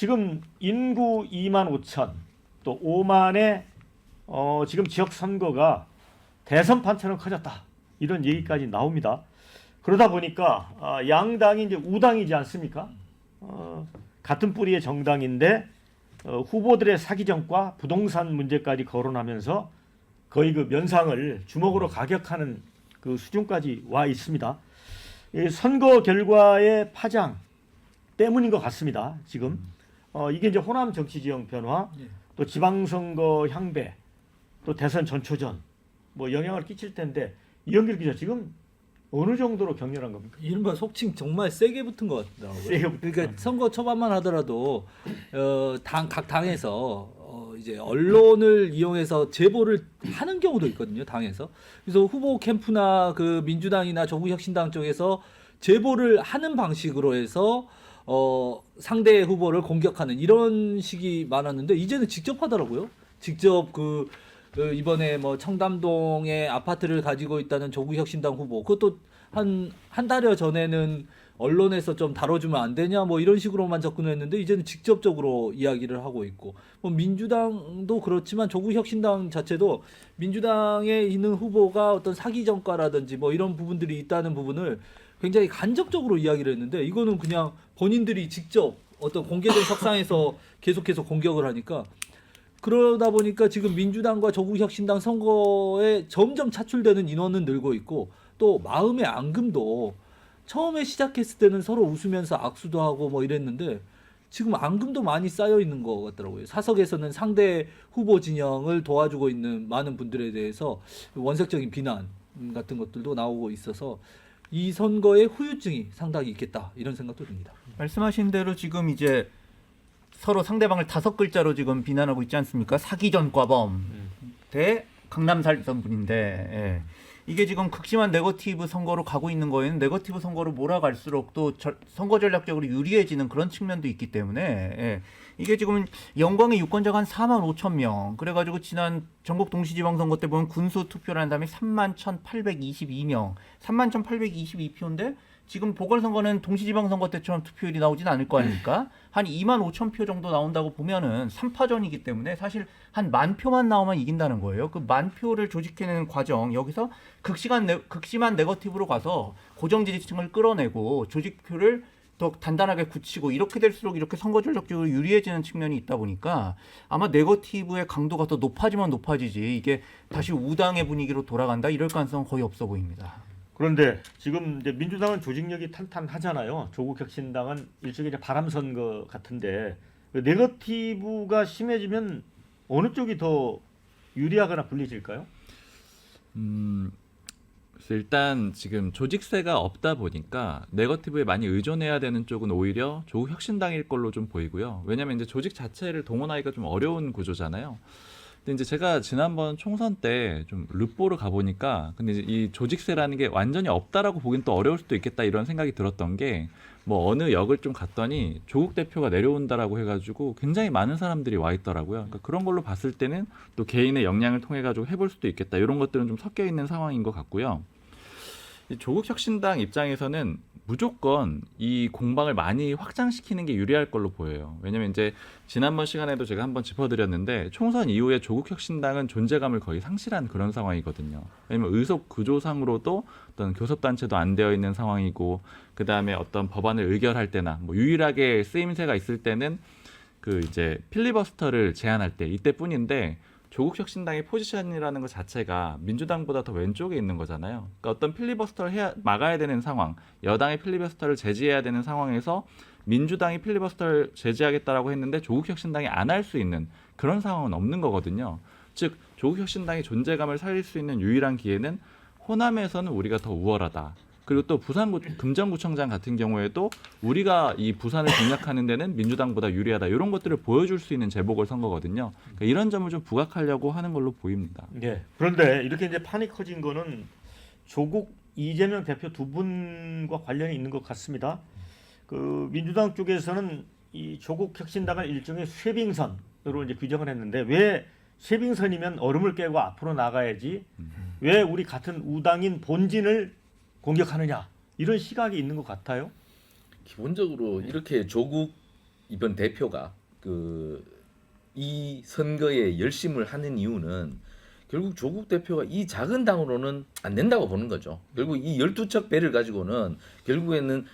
지금 인구 2만 5천 또 5만의 지금 지역 선거가 대선판처럼 커졌다. 이런 얘기까지 나옵니다. 그러다 보니까 양당이 이제 우당이지 않습니까? 같은 뿌리의 정당인데 후보들의 사기전과 부동산 문제까지 거론하면서 거의 그 면상을 주먹으로 가격하는 그 수준까지 와 있습니다. 이 선거 결과의 파장 때문인 것 같습니다. 지금 이게 이제 호남 정치 지형 변화, 또 지방선거 향배, 또 대선 전초전 뭐 영향을 끼칠 텐데 이영길 기자 지금 어느 정도로 격렬한 겁니까? 이른바 속칭 정말 세게 붙은 것 같더라고요. 세게 붙은 그러니까 선거 초반만 하더라도 각 당에서 이제 언론을 이용해서 제보를 하는 경우도 있거든요. 당에서. 그래서 후보 캠프나 그 민주당이나 조국혁신당 쪽에서 제보를 하는 방식으로 해서 상대 후보를 공격하는 이런 식이 많았는데 이제는 직접 하더라고요. 직접 그 이번에 뭐 청담동에 아파트를 가지고 있다는 조국혁신당 후보 그것도 한 달여 전에는 언론에서 좀 다뤄주면 안 되냐 뭐 이런 식으로만 접근했는데 이제는 직접적으로 이야기를 하고 있고 뭐 민주당도 그렇지만 조국혁신당 자체도 민주당에 있는 후보가 어떤 사기 전과라든지 뭐 이런 부분들이 있다는 부분을 굉장히 간접적으로 이야기를 했는데 이거는 그냥 본인들이 직접 어떤 공개된 석상에서 계속해서 공격을 하니까 그러다 보니까 지금 민주당과 조국혁신당 선거에 점점 차출되는 인원은 늘고 있고 또 마음의 앙금도 처음에 시작했을 때는 서로 웃으면서 악수도 하고 뭐 이랬는데 지금 앙금도 많이 쌓여 있는 것 같더라고요. 사석에서는 상대 후보 진영을 도와주고 있는 많은 분들에 대해서 원색적인 비난 같은 것들도 나오고 있어서 이 선거의 후유증이 상당히 있겠다 이런 생각도 듭니다. 말씀하신 대로 지금 이제 서로 상대방을 5글자로 지금 비난하고 있지 않습니까? 사기전과범 대 강남 살던 분인데 예. 이게 지금 극심한 네거티브 선거로 가고 있는 거에는 네거티브 선거로 몰아갈수록 또 선거 전략적으로 유리해지는 그런 측면도 있기 때문에 예. 이게 지금 영광의 유권자가 한 4만 5천 명 그래가지고 지난 전국 동시지방선거 때 보면 군수 투표를 한 다음에 3만 1,822명 3만 1,822표인데 지금 보궐선거는 동시지방선거 때처럼 투표율이 나오진 않을 거 아닙니까? 한 2만 5천 표 정도 나온다고 보면은 3파전이기 때문에 사실 한 10,000표만 나오면 이긴다는 거예요. 그 10,000표를 조직해내는 과정 여기서 극심한 네거티브로 가서 고정 지지층을 끌어내고 조직표를 더 단단하게 굳히고 이렇게 될수록 이렇게 선거 전략적으로 유리해지는 측면이 있다 보니까 아마 네거티브의 강도가 더 높아지면 높아지지 이게 다시 우당의 분위기로 돌아간다 이럴 가능성은 거의 없어 보입니다. 그런데 지금 이제 민주당은 조직력이 탄탄하잖아요. 조국혁신당은 일종의 이제 바람 선거 같은데 네거티브가 심해지면 어느 쪽이 더 유리하거나 불리해질까요? 그래서 일단 지금 조직세가 없다 보니까 네거티브에 많이 의존해야 되는 쪽은 오히려 조국혁신당일 걸로 좀 보이고요. 왜냐하면 이제 조직 자체를 동원하기가 좀 어려운 구조잖아요. 근데 이제 제가 지난번 총선 때 좀 르포를 가보니까 근데 이제 이 조직세라는 게 완전히 없다라고 보긴 또 어려울 수도 있겠다 이런 생각이 들었던 게 뭐 어느 역을 좀 갔더니 조국 대표가 내려온다라고 해가지고 굉장히 많은 사람들이 와 있더라고요. 그러니까 그런 걸로 봤을 때는 또 개인의 역량을 통해 가지고 해볼 수도 있겠다 이런 것들은 좀 섞여 있는 상황인 것 같고요. 이 조국혁신당 입장에서는 무조건 이 공방을 많이 확장시키는 게 유리할 걸로 보여요. 왜냐면 이제 지난번 시간에도 제가 한번 짚어드렸는데 총선 이후에 조국혁신당은 존재감을 거의 상실한 그런 상황이거든요. 왜냐면 의석 구조상으로도 어떤 교섭단체도 안 되어 있는 상황이고 그 다음에 어떤 법안을 의결할 때나 뭐 유일하게 쓰임새가 있을 때는 그 이제 필리버스터를 제안할 때 이때뿐인데 조국혁신당의 포지션이라는 것 자체가 민주당보다 더 왼쪽에 있는 거잖아요. 그러니까 어떤 필리버스터를 막아야 되는 상황, 여당의 필리버스터를 제지해야 되는 상황에서 민주당이 필리버스터를 제지하겠다라고 했는데 조국혁신당이 안 할 수 있는 그런 상황은 없는 거거든요. 즉 조국혁신당의 존재감을 살릴 수 있는 유일한 기회는 호남에서는 우리가 더 우월하다. 그리고 또 금정구청장 같은 경우에도 우리가 이 부산을 공략하는 데는 민주당보다 유리하다. 이런 것들을 보여줄 수 있는 재보궐 선거거든요. 그러니까 이런 점을 좀 부각하려고 하는 걸로 보입니다. 네. 그런데 이렇게 이제 판이 커진 거는 조국 이재명 대표 두 분과 관련이 있는 것 같습니다. 그 민주당 쪽에서는 이 조국 혁신당을 일종의 쇄빙선으로 이제 규정을 했는데 왜 쇄빙선이면 얼음을 깨고 앞으로 나가야지 왜 우리 같은 우당인 본진을 공격하느냐 이런 시각이 있는 것 같아요. 기본적으로 이렇게 조국 이번 대표가 이 선거에 열심을 하는 이유는 결국 조국 대표가 이 작은 당으로는 안 된다고 보는 거죠. 결국 이 12척 배를 가지고는 결국에는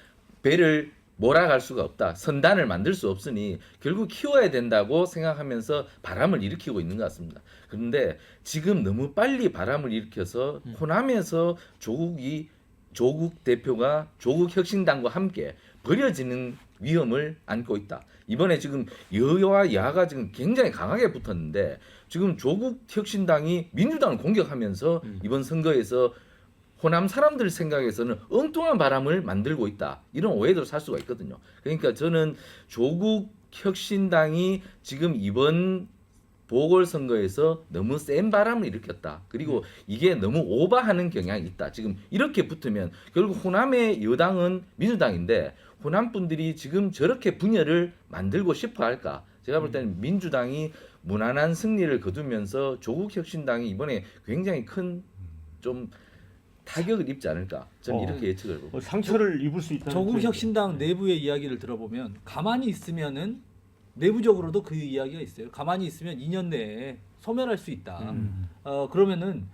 배를 몰아갈 수가 없다. 선단을 만들 수 없으니 결국 키워야 된다고 생각하면서 바람을 일으키고 있는 것 같습니다. 그런데 지금 너무 빨리 바람을 일으켜서 호남에서 조국 대표가 조국 혁신당과 함께 버려지는 위험을 안고 있다. 이번에 지금 여와 야가 지금 굉장히 강하게 붙었는데 지금 조국 혁신당이 민주당을 공격하면서 이번 선거에서 호남 사람들 생각에서는 엉뚱한 바람을 만들고 있다. 이런 오해도 살 수가 있거든요. 그러니까 저는 조국 혁신당이 지금 이번 보궐선거에서 너무 센 바람을 일으켰다. 그리고 이게 너무 오버하는 경향이 있다. 지금 이렇게 붙으면 결국 호남의 여당은 민주당인데 호남 분들이 지금 저렇게 분열을 만들고 싶어 할까? 제가 볼 때는 민주당이 무난한 승리를 거두면서 조국 혁신당이 이번에 굉장히 큰 좀 타격을 입지 않을까? 저는 이렇게 예측을 봅니다. 상처를 입을 수 있다는 조국 표현이죠. 혁신당 내부의 이야기를 들어보면 가만히 있으면은 내부적으로도 그 이야기가 있어요. 가만히 있으면 2년 내에 소멸할 수 있다. 그러면은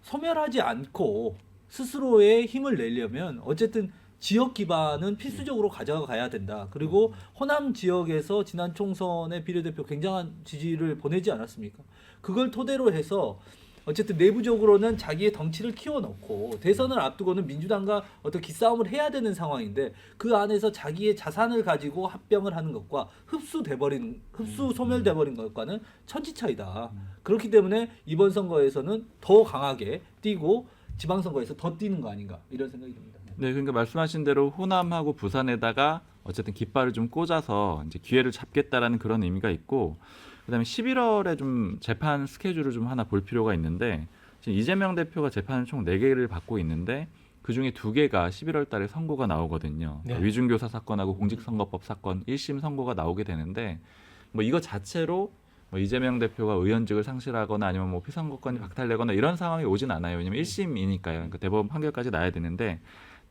소멸하지 않고 스스로의 힘을 내려면 어쨌든 지역 기반은 필수적으로 가져가야 된다. 그리고 호남 지역에서 지난 총선의 비례대표 굉장한 지지를 보내지 않았습니까? 그걸 토대로 해서 어쨌든 내부적으로는 자기의 덩치를 키워놓고 대선을 앞두고는 민주당과 어떤 기싸움을 해야 되는 상황인데 그 안에서 자기의 자산을 가지고 합병을 하는 것과 흡수 소멸돼버린 것과는 천지 차이다. 그렇기 때문에 이번 선거에서는 더 강하게 뛰고 지방선거에서 더 뛰는 거 아닌가 이런 생각이 듭니다. 네, 그러니까 말씀하신 대로 호남하고 부산에다가 어쨌든 깃발을 좀 꽂아서 이제 기회를 잡겠다라는 그런 의미가 있고, 그다음에 11월에 좀 재판 스케줄을 좀 하나 볼 필요가 있는데, 지금 이재명 대표가 재판을 총 4개를 받고 있는데 그 중에 2개가 11월 달에 선고가 나오거든요. 네. 위중교사 사건하고 공직선거법 사건 1심 선고가 나오게 되는데, 뭐 이거 자체로 뭐 이재명 대표가 의원직을 상실하거나 아니면 뭐 피선거권이 박탈되거나 이런 상황이 오진 않아요. 왜냐면 1심이니까요. 그러니까 대법원 판결까지 나야 되는데,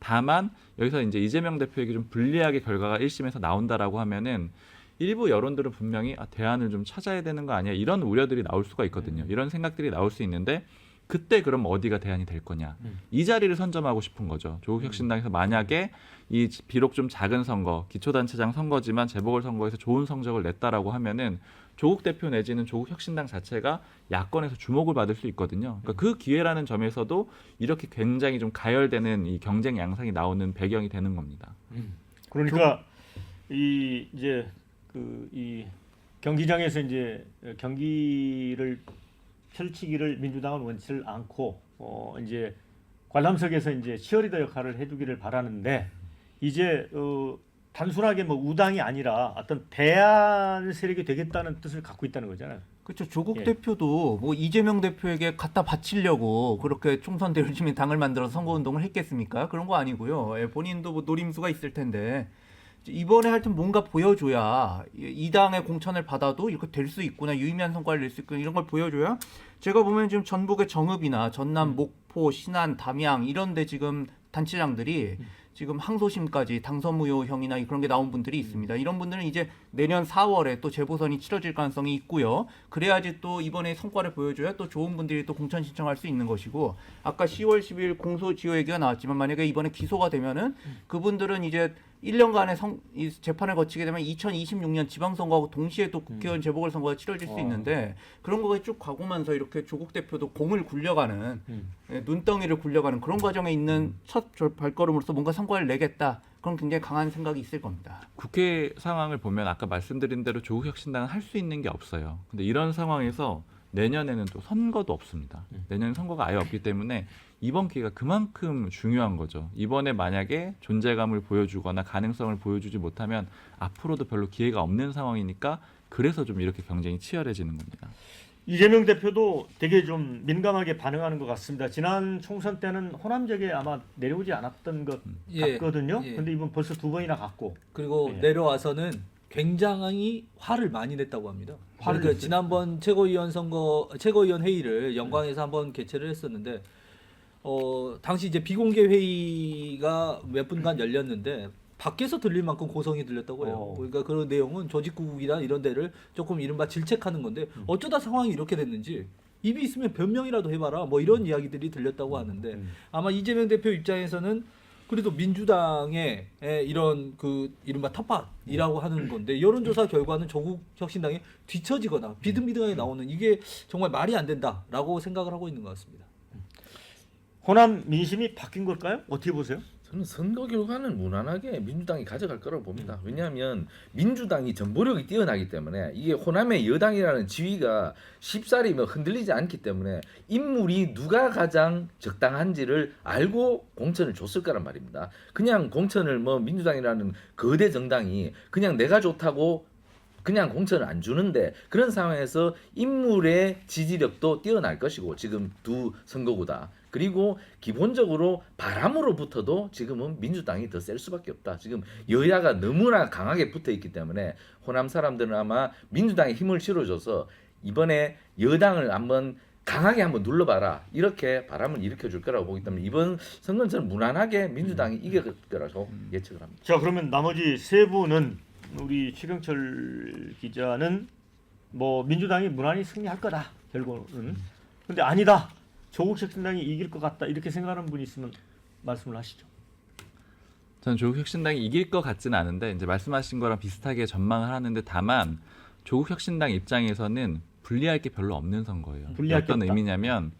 다만 여기서 이제 이재명 대표에게 좀 불리하게 결과가 1심에서 나온다라고 하면은 일부 여론들은 분명히 대안을 좀 찾아야 되는 거 아니야, 이런 우려들이 나올 수가 있거든요. 이런 생각들이 나올 수 있는데 그때 그럼 어디가 대안이 될 거냐, 이 자리를 선점하고 싶은 거죠. 조국 혁신당에서 만약에 이 비록 좀 작은 선거, 기초단체장 선거지만 재보궐선거에서 좋은 성적을 냈다라고 하면은 조국 대표 내지는 조국 혁신당 자체가 야권에서 주목을 받을 수 있거든요. 그러니까 그 기회라는 점에서도 이렇게 굉장히 좀 가열되는 이 경쟁 양상이 나오는 배경이 되는 겁니다. 그러니까 이 경기장에서 이제 경기를 펼치기를 민주당은 원치 않고 이제 관람석에서 이제 치어리더 역할을 해주기를 바라는데, 이제 단순하게 뭐 우당이 아니라 어떤 대안 세력이 되겠다는 뜻을 갖고 있다는 거잖아요. 그렇죠. 조국 예. 대표도 뭐 이재명 대표에게 갖다 바치려고 그렇게 총선 대열심히 당을 만들어서 선거운동을 했겠습니까? 그런 거 아니고요. 예, 본인도 뭐 노림수가 있을 텐데 이번에 하여튼 뭔가 보여줘야 이 당의 공천을 받아도 이렇게 될 수 있구나, 유의미한 성과를 낼 수 있구나, 이런 걸 보여줘야. 제가 보면 지금 전북의 정읍이나 전남 목포, 신안, 담양 이런 데 지금 단체장들이 지금 항소심까지 당선무효형이나 그런 게 나온 분들이 있습니다. 이런 분들은 이제 내년 4월에 또 재보선이 치러질 가능성이 있고요. 그래야지 또 이번에 성과를 보여줘야 또 좋은 분들이 또 공천 신청할 수 있는 것이고, 아까 10월 10일 공소지효 얘기가 나왔지만 만약에 이번에 기소가 되면은 그분들은 이제 1년간의 이 재판을 거치게 되면 2026년 지방선거하고 동시에 또 국회의원 재보궐선거가 치러질 수 있는데, 그런 거에 쭉 가고면서 이렇게 조국 대표도 공을 굴려가는 눈덩이를 굴려가는 그런 과정에 있는 첫 발걸음으로서 뭔가 성과를 내겠다, 그런 굉장히 강한 생각이 있을 겁니다. 국회 상황을 보면 아까 말씀드린 대로 조국 혁신당은 할 수 있는 게 없어요. 근데 이런 상황에서 내년에는 또 선거도 없습니다. 내년 선거가 아예 없기 때문에 이번 기회가 그만큼 중요한 거죠. 이번에 만약에 존재감을 보여주거나 가능성을 보여주지 못하면 앞으로도 별로 기회가 없는 상황이니까, 그래서 좀 이렇게 경쟁이 치열해지는 겁니다. 이재명 대표도 되게 좀 민감하게 반응하는 것 같습니다. 지난 총선 때는 호남 지역에 아마 내려오지 않았던 것 같거든요. 예. 근데 이번 벌써 2번이나 갔고. 그리고 예. 내려와서는 굉장히 화를 많이 냈다고 합니다. 화를 그러니까 냈어요? 지난번 최고위원 회의를 영광에서 한번 개최를 했었는데, 당시 이제 비공개 회의가 몇 분간 열렸는데 밖에서 들릴 만큼 고성이 들렸다고 해요. 그러니까 그런 내용은 조직국이나 이런 데를 조금 이른바 질책하는 건데 어쩌다 상황이 이렇게 됐는지 입이 있으면 변명이라도 해봐라 뭐 이런 이야기들이 들렸다고 하는데 아마 이재명 대표 입장에서는 그래도 민주당의 이런 그 이른바 텃밭이라고 하는 건데 여론조사 결과는 조국 혁신당이 뒤처지거나 비등비등하게 나오는 이게 정말 말이 안 된다라고 생각을 하고 있는 것 같습니다. 호남 민심이 바뀐 걸까요? 어떻게 보세요? 저는 선거 결과는 무난하게 민주당이 가져갈 거라고 봅니다. 왜냐하면 민주당이 정보력이 뛰어나기 때문에 이게 호남의 여당이라는 지위가 쉽사리 뭐 흔들리지 않기 때문에 인물이 누가 가장 적당한지를 알고 공천을 줬을 거란 말입니다. 그냥 공천을 뭐 민주당이라는 거대 정당이 그냥 내가 좋다고 그냥 공천을 안 주는데 그런 상황에서 인물의 지지력도 뛰어날 것이고 지금 두 선거구다. 그리고 기본적으로 바람으로부터도 지금은 민주당이 더 셀 수밖에 없다. 지금 여야가 너무나 강하게 붙어 있기 때문에 호남 사람들은 아마 민주당에 힘을 실어줘서 이번에 여당을 한번 강하게 한번 눌러봐라 이렇게 바람을 일으켜 줄 거라고 보기 때문에 이번 선거는 저는 무난하게 민주당이 이길 거라고 예측을 합니다. 자, 그러면 나머지 세 분은 우리 최경철 기자는 뭐 민주당이 무난히 승리할 거다 결국은. 근데 아니다. 조국 혁신당이 이길 것 같다 이렇게 생각하는 분이 있으면 말씀을 하시죠. 저는 조국 혁신당이 이길 것 같지는 않은데 이제 말씀하신 거랑 비슷하게 전망을 하는데 다만 조국 혁신당 입장에서는 불리할 게 별로 없는 선거예요. 불리할 게 어떤 없다. 의미냐면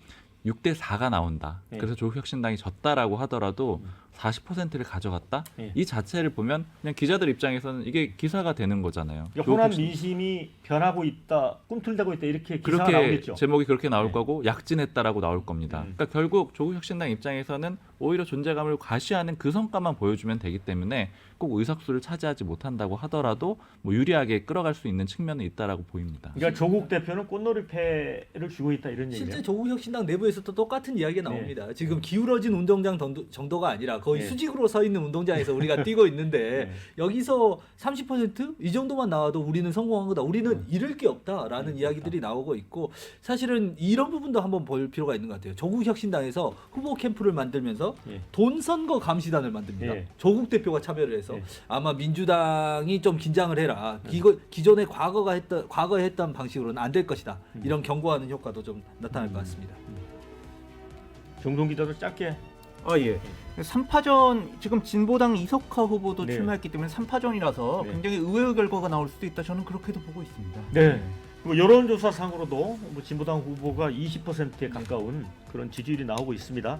6대 4가 나온다. 네. 그래서 조국 혁신당이 졌다라고 하더라도 40%를 가져갔다. 네. 이 자체를 보면 그냥 기자들 입장에서는 이게 기사가 되는 거잖아요. 그러니까 조국 호남 혁신- 민심이 변하고 있다, 꿈틀대고 있다 이렇게 기사가 그렇게 나오겠죠. 제목이 그렇게 나올 네. 거고 약진했다라고 나올 겁니다. 그러니까 결국 조국 혁신당 입장에서는 오히려 존재감을 과시하는 그 성과만 보여주면 되기 때문에 꼭 의석수를 차지하지 못한다고 하더라도 뭐 유리하게 끌어갈 수 있는 측면은 있다라고 보입니다. 그러니까 조국 대표는 꽃놀이패를 쥐고 있다 이런 얘기예요. 실제 조국 혁신당 내부에서도 똑같은 이야기가 나옵니다. 지금 기울어진 운동장 정도가 아니라 거의 네. 수직으로 서 있는 운동장에서 우리가 뛰고 있는데 네. 여기서 30%이 정도만 나와도 우리는 성공한 거다. 우리는 잃을 게 없다라는 이야기들이 나오고 있고 사실은 이런 부분도 한번 볼 필요가 있는 것 같아요. 조국 혁신당에서 후보 캠프를 만들면서 예. 돈 선거 감시단을 만듭니다. 예. 조국 대표가 참여를 해서 예. 아마 민주당이 좀 긴장을 해라. 기존에 과거에 했던 방식으로는 안 될 것이다. 이런 경고하는 효과도 좀 나타날 것 같습니다. 정동 기자도 짧게. 아 예. 3파전 지금 진보당 이석화 후보도 네. 출마했기 때문에 3파전이라서 네. 굉장히 의외의 결과가 나올 수도 있다. 저는 그렇게도 보고 있습니다. 네. 그리고 여론조사상으로도 뭐 진보당 후보가 20%에 가까운 그런 지지율이 나오고 있습니다.